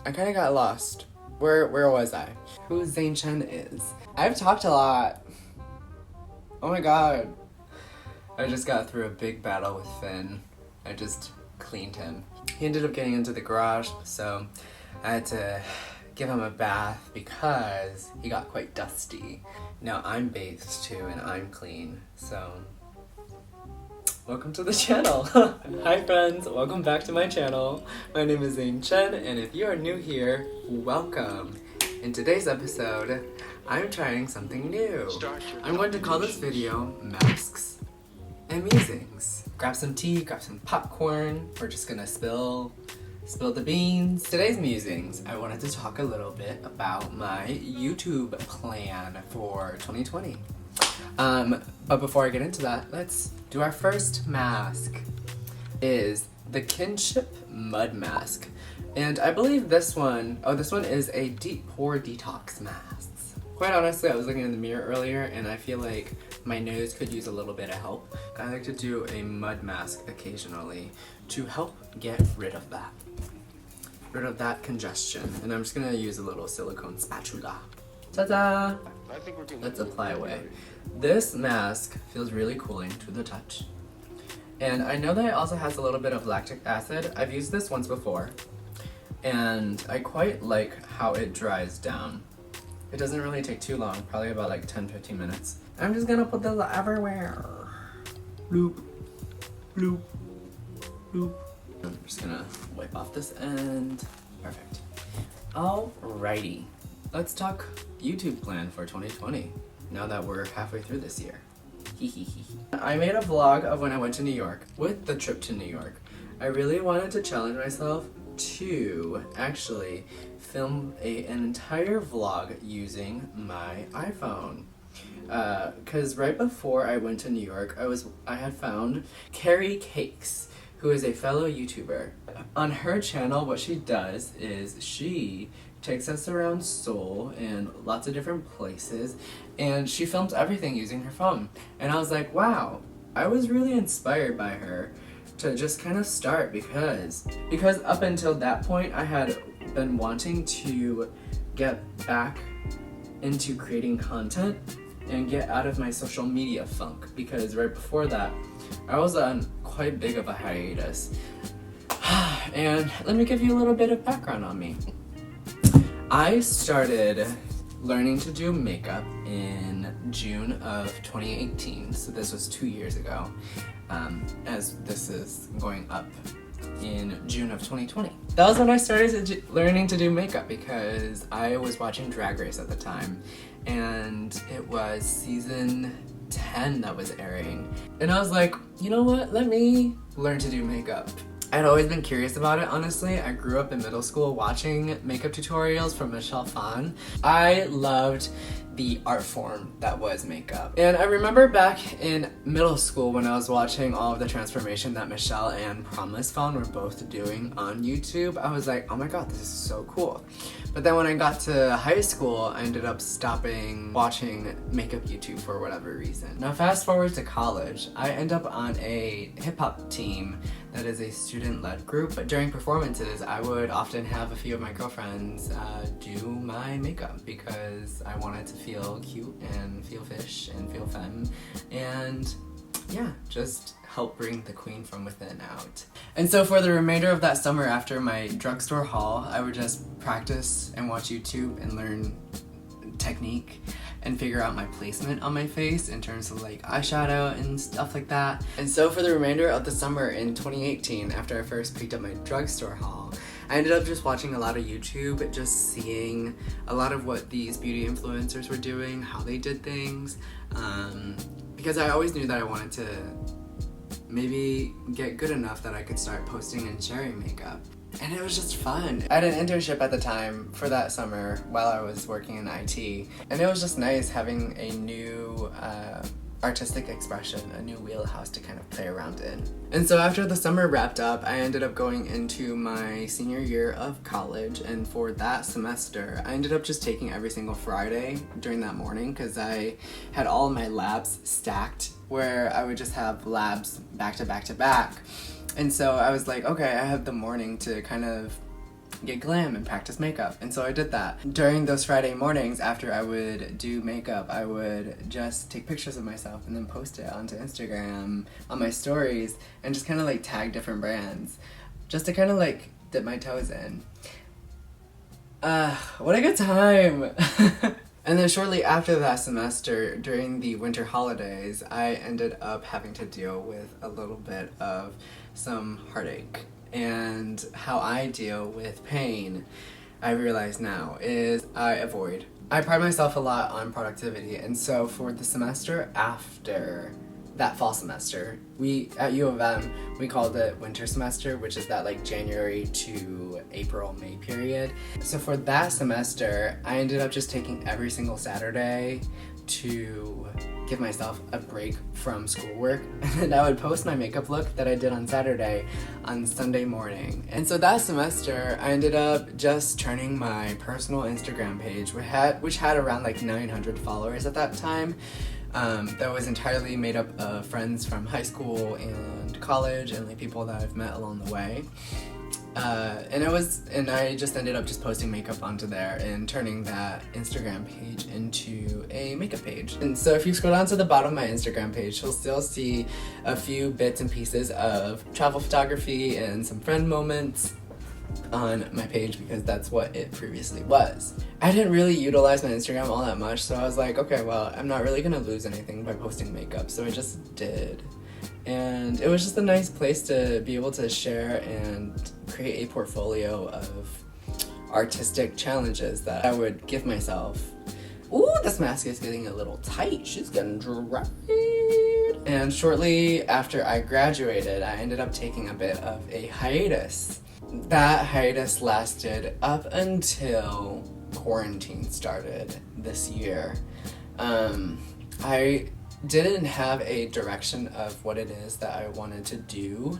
I kind of got lost. Where was I? Who Zanejchen is? I've talked a lot. Oh my god. I just got through a big battle with Finn. I just cleaned him. He ended up getting into the garage, so I had to give him a bath because he got quite dusty. Now I'm bathed too and I'm clean, so welcome to the channel. Hi friends, welcome back to my channel. My name is Zanejchen, and if you are new here, welcome. In today's episode, I'm trying something new. I'm going to call this video Masks and Musings. Grab some tea, grab some popcorn. We're just gonna spill the beans. Today's musings, I wanted to talk a little bit about my YouTube plan for 2020. But before I get into that, let's do our first mask. Is the Kinship Mud Mask. And I believe this one is a deep pore detox mask. Quite honestly, I was looking in the mirror earlier and I feel like my nose could use a little bit of help. I like to do a mud mask occasionally to help get rid of that congestion. And I'm just gonna use a little silicone spatula. Ta-da! Let's apply away. This mask feels really cooling to the touch. And I know that it also has a little bit of lactic acid. I've used this once before, and I quite like how it dries down. It doesn't really take too long, probably about like 10-15 minutes. I'm just gonna put this everywhere. Bloop, bloop, bloop. I'm just gonna wipe off this end. Perfect. Alrighty, let's talk YouTube plan for 2020, now that we're halfway through this year. I made a vlog of when I went to New York, with the trip to New York. I really wanted to challenge myself to actually film an entire vlog using my iPhone. Cause right before I went to New York, I had found Carrie Cakes, who is a fellow YouTuber. On her channel, what she does is she takes us around Seoul and lots of different places, and she films everything using her phone. And I was like, wow, I was really inspired by her to just kind of start because up until that point I had been wanting to get back into creating content and get out of my social media funk, because right before that I was on quite big of a hiatus. And let me give you a little bit of background on me. I started learning to do makeup in June of 2018, so this was 2 years ago, as this is going up in June of 2020. That was when I started learning to do makeup, because I was watching Drag Race at the time, and it was season 10 that was airing. And I was like, you know what, let me learn to do makeup. I'd always been curious about it, honestly. I grew up in middle school watching makeup tutorials from Michelle Phan. I loved the art form that was makeup. And I remember back in middle school when I was watching all of the transformation that Michelle and Promise Phan were both doing on YouTube, I was like, oh my god, this is so cool. But then when I got to high school, I ended up stopping watching makeup YouTube for whatever reason. Now fast forward to college, I end up on a hip-hop team that is a student-led group, but during performances, I would often have a few of my girlfriends do my makeup because I wanted to feel cute and feel fish and feel femme, and yeah, just help bring the queen from within out. And so for the remainder of that summer after my drugstore haul, I would just practice and watch YouTube and learn technique and figure out my placement on my face in terms of like eyeshadow and stuff like that. And so for the remainder of the summer in 2018, after I first picked up my drugstore haul, I ended up just watching a lot of YouTube, just seeing a lot of what these beauty influencers were doing, how they did things, because I always knew that I wanted to maybe get good enough that I could start posting and sharing makeup. And it was just fun. I had an internship at the time for that summer while I was working in IT, and it was just nice having a new artistic expression, a new wheelhouse to kind of play around in. And so after the summer wrapped up, I ended up going into my senior year of college, and for that semester, I ended up just taking every single Friday during that morning because I had all of my labs stacked where I would just have labs back to back to back. And so I was like, okay, I have the morning to kind of get glam and practice makeup. And so I did that. During those Friday mornings after I would do makeup, I would just take pictures of myself and then post it onto Instagram on my stories and just kind of like tag different brands just to kind of like dip my toes in. What a good time. And then shortly after that semester, during the winter holidays, I ended up having to deal with a little bit of some heartache. And how I deal with pain, I realize now, is I avoid. I pride myself a lot on productivity, and so for the semester after that fall semester, we at U of M, we called it winter semester, which is that like January to April, May period. So for that semester, I ended up just taking every single Saturday to give myself a break from schoolwork, and I would post my makeup look that I did on Saturday on Sunday morning. And so that semester, I ended up just turning my personal Instagram page, which had around like 900 followers at that time. That was entirely made up of friends from high school and college and like people that I've met along the way. And I just ended up just posting makeup onto there and turning that Instagram page into a makeup page. And so if you scroll down to the bottom of my Instagram page, you'll still see a few bits and pieces of travel photography and some friend moments on my page because that's what it previously was. I didn't really utilize my Instagram all that much, so I was like, okay, well, I'm not really gonna lose anything by posting makeup, so I just did. And it was just a nice place to be able to share and create a portfolio of artistic challenges that I would give myself. Ooh, this mask is getting a little tight. She's getting dry. And shortly after I graduated, I ended up taking a bit of a hiatus. That hiatus lasted up until quarantine started this year. I didn't have a direction of what it is that I wanted to do.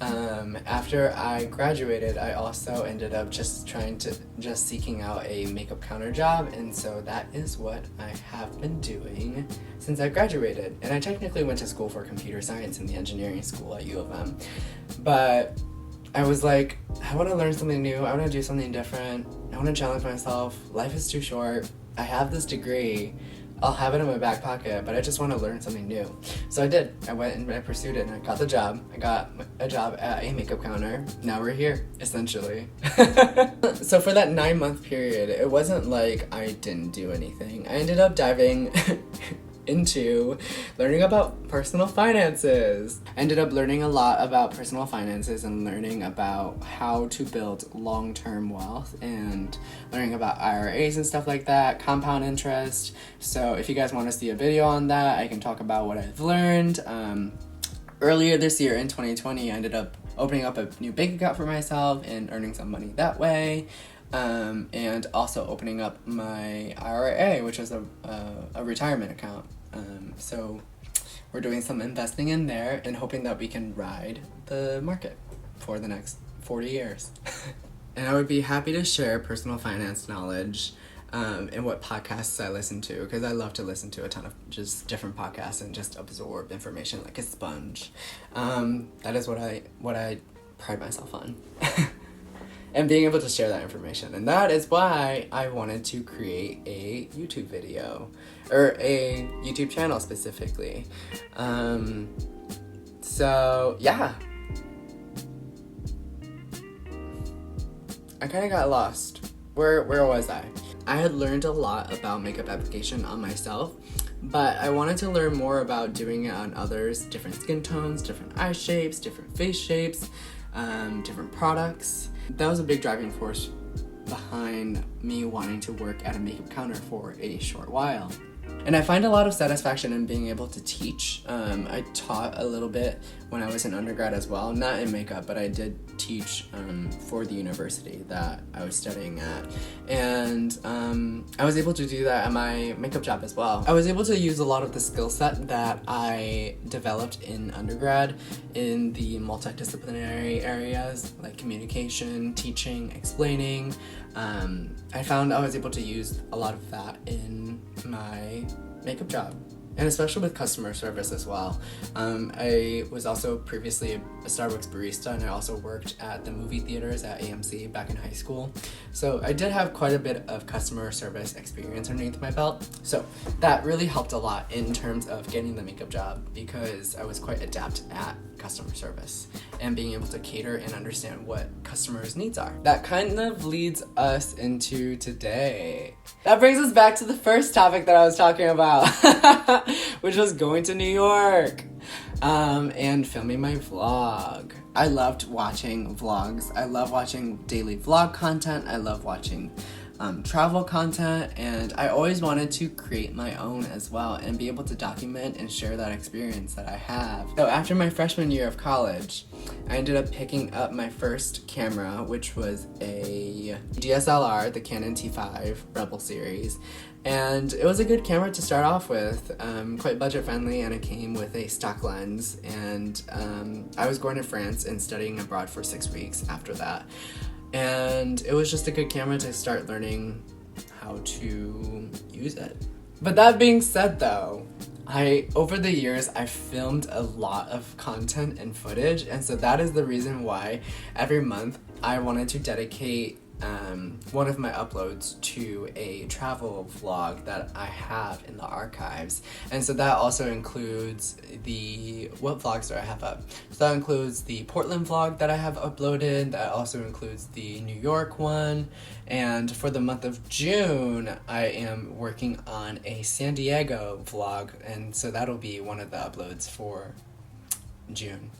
After I graduated, I also ended up just seeking out a makeup counter job, and so that is what I have been doing since I graduated. And I technically went to school for computer science in the engineering school at U of M, but I was like, I want to learn something new, I want to do something different, I want to challenge myself, life is too short, I have this degree, I'll have it in my back pocket, but I just want to learn something new. So I did. I went and I pursued it and I got the job. I got a job at a makeup counter. Now we're here, essentially. So for that 9-month period, it wasn't like I didn't do anything. I ended up diving into learning about personal finances. I ended up learning a lot about personal finances and learning about how to build long-term wealth and learning about IRAs and stuff like that, compound interest. So if you guys want to see a video on that, I can talk about what I've learned. Earlier this year in 2020, I ended up opening up a new bank account for myself and earning some money that way. And also opening up my IRA, which is a retirement account. So we're doing some investing in there and hoping that we can ride the market for the next 40 years. And I would be happy to share personal finance knowledge and what podcasts I listen to, because I love to listen to a ton of just different podcasts and just absorb information like a sponge. That is what I pride myself on. And being able to share that information. And that is why I wanted to create a YouTube video, or a YouTube channel specifically. So yeah. I kind of got lost. Where was I? I had learned a lot about makeup application on myself, but I wanted to learn more about doing it on others, different skin tones, different eye shapes, different face shapes, different products. That was a big driving force behind me wanting to work at a makeup counter for a short while. And I find a lot of satisfaction in being able to teach. I taught a little bit when I was in undergrad as well, not in makeup, but I did teach for the university that I was studying at. And I was able to do that at my makeup job as well. I was able to use a lot of the skill set that I developed in undergrad in the multidisciplinary areas like communication, teaching, explaining. I found I was able to use a lot of that in my makeup job, and especially with customer service as well. I was also previously a Starbucks barista, and I also worked at the movie theaters at AMC back in high school. So I did have quite a bit of customer service experience underneath my belt. So that really helped a lot in terms of getting the makeup job, because I was quite adept at customer service and being able to cater and understand what customers' needs are. That kind of leads us into today. That brings us back to the first topic that I was talking about, which was going to New York and filming my vlog. I loved watching vlogs. I love watching daily vlog content. I love watching travel content, and I always wanted to create my own as well and be able to document and share that experience that I have. So after my freshman year of college, I ended up picking up my first camera, which was a DSLR, the Canon T5 Rebel series. And it was a good camera to start off with, quite budget friendly, and it came with a stock lens. And I was going to France and studying abroad for 6 weeks after that. And it was just a good camera to start learning how to use it. But that being said though, over the years, I filmed a lot of content and footage, and so that is the reason why every month I wanted to dedicate one of my uploads to a travel vlog that I have in the archives. And so that also includes what vlogs do I have up? So that includes the Portland vlog that I have uploaded, that also includes the New York one, and for the month of June, I am working on a San Diego vlog, and so that'll be one of the uploads for June.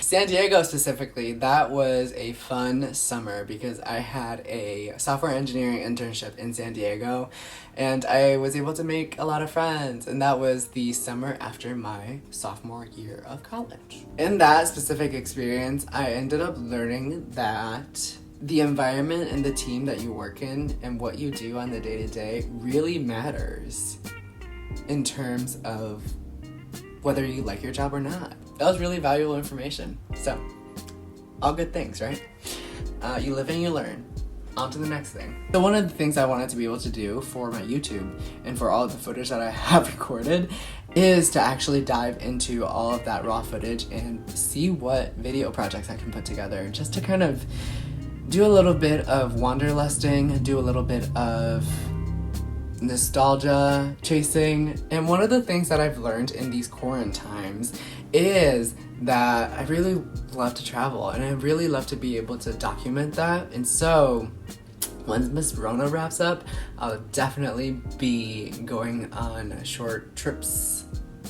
San Diego specifically, that was a fun summer because I had a software engineering internship in San Diego, and I was able to make a lot of friends, and that was the summer after my sophomore year of college. In that specific experience, I ended up learning that the environment and the team that you work in and what you do on the day-to-day really matters in terms of whether you like your job or not. That was really valuable information. So, all good things, right? You live and you learn. On to the next thing. So one of the things I wanted to be able to do for my YouTube and for all of the footage that I have recorded is to actually dive into all of that raw footage and see what video projects I can put together, just to kind of do a little bit of wanderlusting, do a little bit of nostalgia chasing. And one of the things that I've learned in these quarantine times is that I really love to travel, and I really love to be able to document that. And so once Miss Rona wraps up, I'll definitely be going on short trips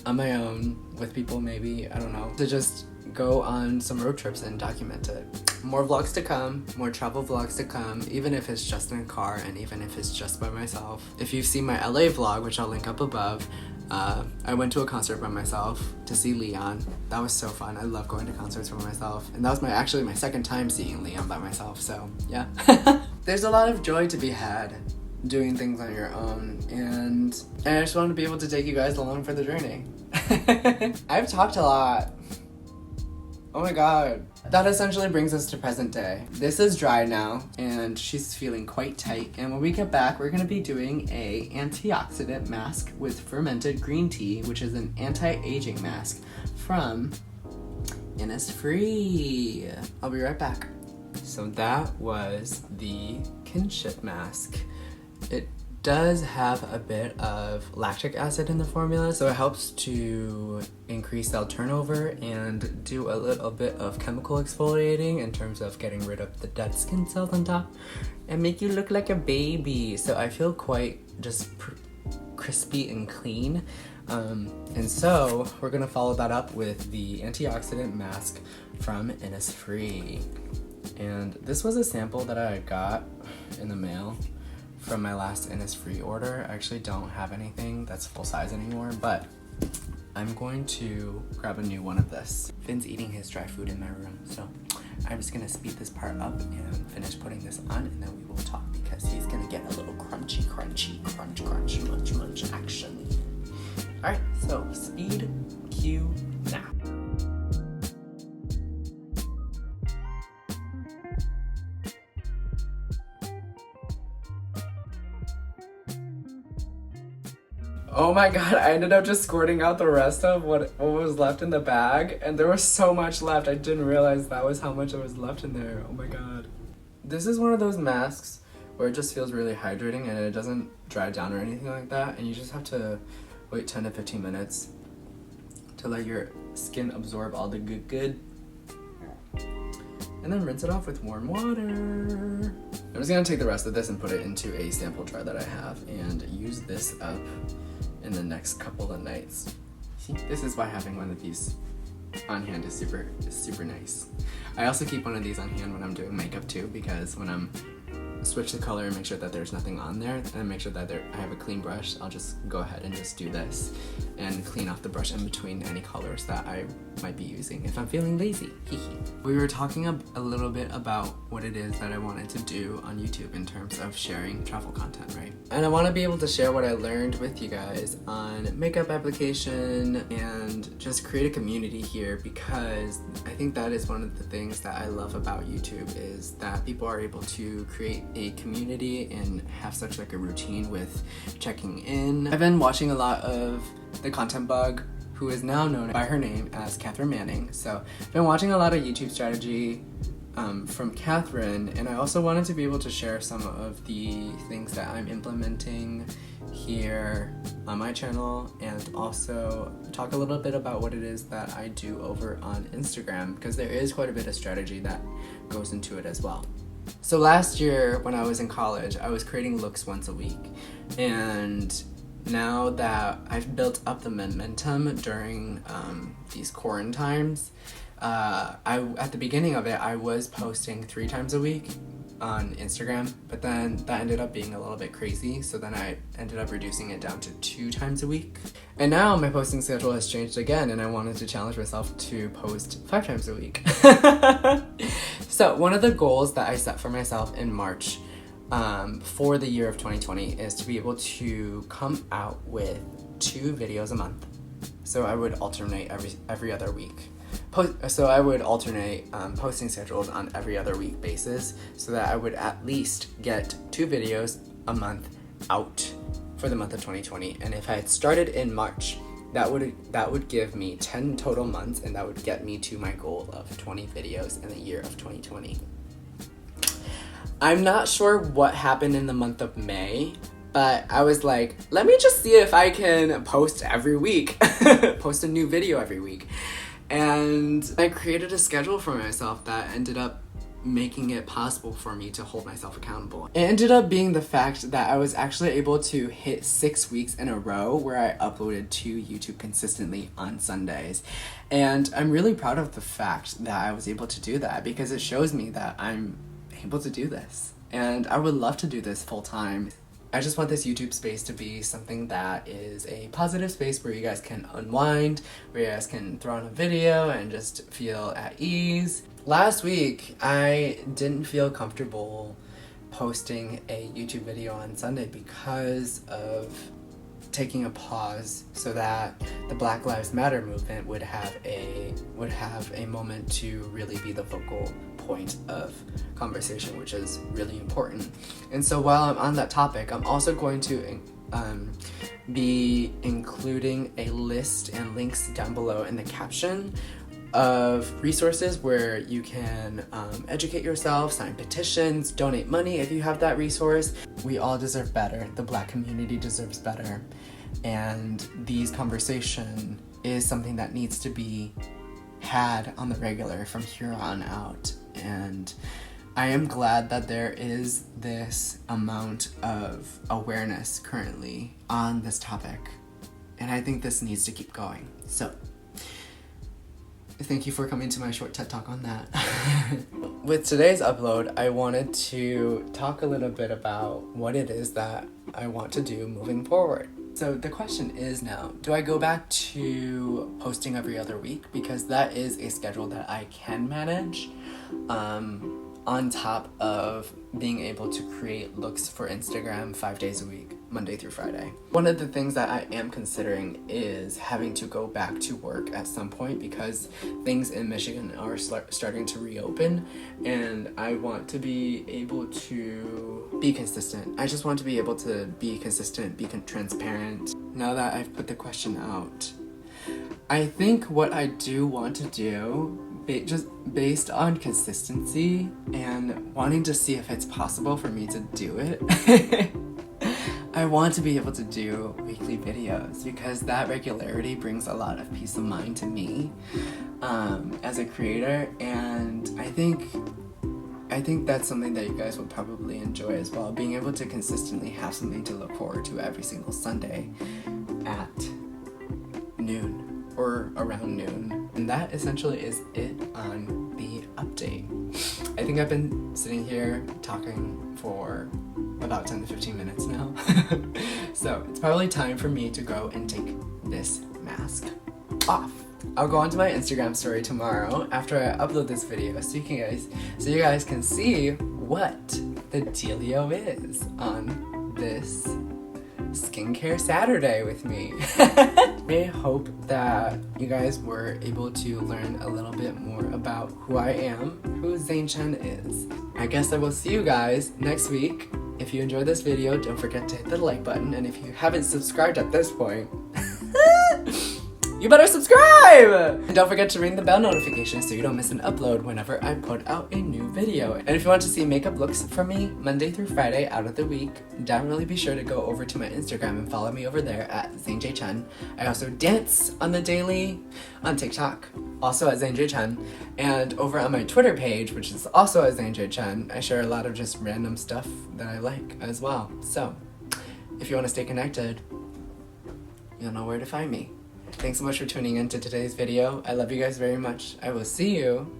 on my own with people, maybe, I don't know, to just go on some road trips and document it. More vlogs to come, more travel vlogs to come, even if it's just in a car and even if it's just by myself. If you've seen my LA vlog, which I'll link up above, I went to a concert by myself to see Leon. That was so fun. I love going to concerts by myself. And that was actually my second time seeing Leon by myself, so yeah. There's a lot of joy to be had doing things on your own, and I just wanted to be able to take you guys along for the journey. I've talked a lot. Oh my god. That essentially brings us to present day. This is dry now, and she's feeling quite tight. And when we get back, we're gonna be doing a antioxidant mask with fermented green tea, which is an anti-aging mask from Innisfree. I'll be right back. So that was the kinship mask. It does have a bit of lactic acid in the formula, so it helps to increase cell turnover and do a little bit of chemical exfoliating in terms of getting rid of the dead skin cells on top and make you look like a baby. So I feel quite just crispy and clean. And so we're gonna follow that up with the antioxidant mask from Innisfree. And this was a sample that I got in the mail from my last Innisfree order. I actually don't have anything that's full size anymore, but I'm going to grab a new one of this. Finn's eating his dry food in my room, so I'm just gonna speed this part up and finish putting this on, and then we will talk because he's gonna get a little crunchy, crunch, munch action. All right, so speed cue now. Oh my god, I ended up just squirting out the rest of what was left in the bag, and there was so much left. I didn't realize that was how much was left in there. Oh my god. This is one of those masks where it just feels really hydrating and it doesn't dry down or anything like that, and you just have to wait 10 to 15 minutes to let your skin absorb all the good. And then rinse it off with warm water. I'm just gonna take the rest of this and put it into a sample jar that I have and use this up in the next couple of nights. See, this is why having one of these on hand is super nice. I also keep one of these on hand when I'm doing makeup too, because when I'm switch the color and make sure that there's nothing on there and make sure that I have a clean brush, I'll just go ahead and just do this and clean off the brush in between any colors that I might be using if I'm feeling lazy. We were talking a little bit about what it is that I wanted to do on YouTube in terms of sharing travel content, right? And I want to be able to share what I learned with you guys on makeup application and just create a community here, because I think that is one of the things that I love about YouTube, is that people are able to create a community and have such like a routine with checking in. I've been watching a lot of the Content Bug, who is now known by her name as Catherine Manning. So I've been watching a lot of YouTube strategy from Catherine, and I also wanted to be able to share some of the things that I'm implementing here on my channel, and also talk a little bit about what it is that I do over on Instagram, because there is quite a bit of strategy that goes into it as well. So last year when I was in college, I was creating looks once a week, and now that I've built up the momentum during these quarantine times, at the beginning of it, I was posting 3 times a week on Instagram, but then that ended up being a little bit crazy, so then I ended up reducing it down to 2 times a week. And now my posting schedule has changed again, and I wanted to challenge myself to post 5 times a week. So one of the goals that I set for myself in March for the year of 2020 is to be able to come out with 2 videos a month. So I would alternate every other week. I would alternate posting schedules on every other week basis, so that I would at least get 2 videos a month out for the month of 2020. And if I had started in March, that would give me 10 total months, and that would get me to my goal of 20 videos in the year of 2020. I'm not sure what happened in the month of May, but I was like, let me just see if I can post every week, post a new video every week. And I created a schedule for myself that ended up making it possible for me to hold myself accountable. It ended up being the fact that I was actually able to hit 6 weeks in a row where I uploaded to YouTube consistently on Sundays. And I'm really proud of the fact that I was able to do that, because it shows me that I'm able to do this. And I would love to do this full time. I just want this YouTube space to be something that is a positive space where you guys can unwind, where you guys can throw on a video and just feel at ease. Last week, I didn't feel comfortable posting a YouTube video on Sunday because of taking a pause so that the Black Lives Matter movement would have a moment to really be the focal point of conversation, which is really important. And so while I'm on that topic, I'm also going to be including a list and links down below in the caption of resources where you can educate yourself, sign petitions, donate money if you have that resource. We all deserve better. The Black community deserves better. And these conversation is something that needs to be had on the regular from here on out. And I am glad that there is this amount of awareness currently on this topic. And I think this needs to keep going. So thank you for coming to my short TED Talk on that. With today's upload, I wanted to talk a little bit about what it is that I want to do moving forward. So the question is now, do I go back to posting every other week? Because that is a schedule that I can manage, on top of being able to create looks for Instagram 5 days a week, Monday through Friday. One of the things that I am considering is having to go back to work at some point, because things in Michigan are starting to reopen, and I want to be able to be consistent. I just want to be able to be consistent, be transparent. Now that I've put the question out, I think what I do want to do, just based on consistency and wanting to see if it's possible for me to do it, I want to be able to do weekly videos because that regularity brings a lot of peace of mind to me as a creator, and I think that's something that you guys will probably enjoy as well, being able to consistently have something to look forward to every single Sunday at noon or around noon. And that essentially is it on the update. I think I've been sitting here talking for about 10 to 15 minutes now. So it's probably time for me to go and take this mask off. I'll go onto my Instagram story tomorrow after I upload this video so you guys can see what the dealio is on this skincare Saturday with me. I hope that you guys were able to learn a little bit more about who I am, who zanejchen is. I guess I will see you guys next week. If you enjoyed this video, don't forget to hit the like button, and if you haven't subscribed at this point, you better subscribe! And don't forget to ring the bell notification so you don't miss an upload whenever I put out a new video. And if you want to see makeup looks from me Monday through Friday out of the week, definitely be sure to go over to my Instagram and follow me over there at zanejchen. I also dance on the daily on TikTok, also at zanejchen. And over on my Twitter page, which is also at zanejchen, I share a lot of just random stuff that I like as well. So, if you want to stay connected, you'll know where to find me. Thanks so much for tuning in to today's video. I love you guys very much. I will see you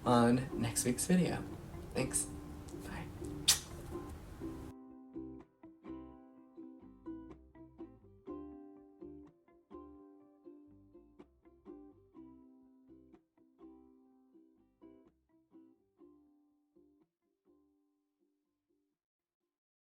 on next week's video. Thanks.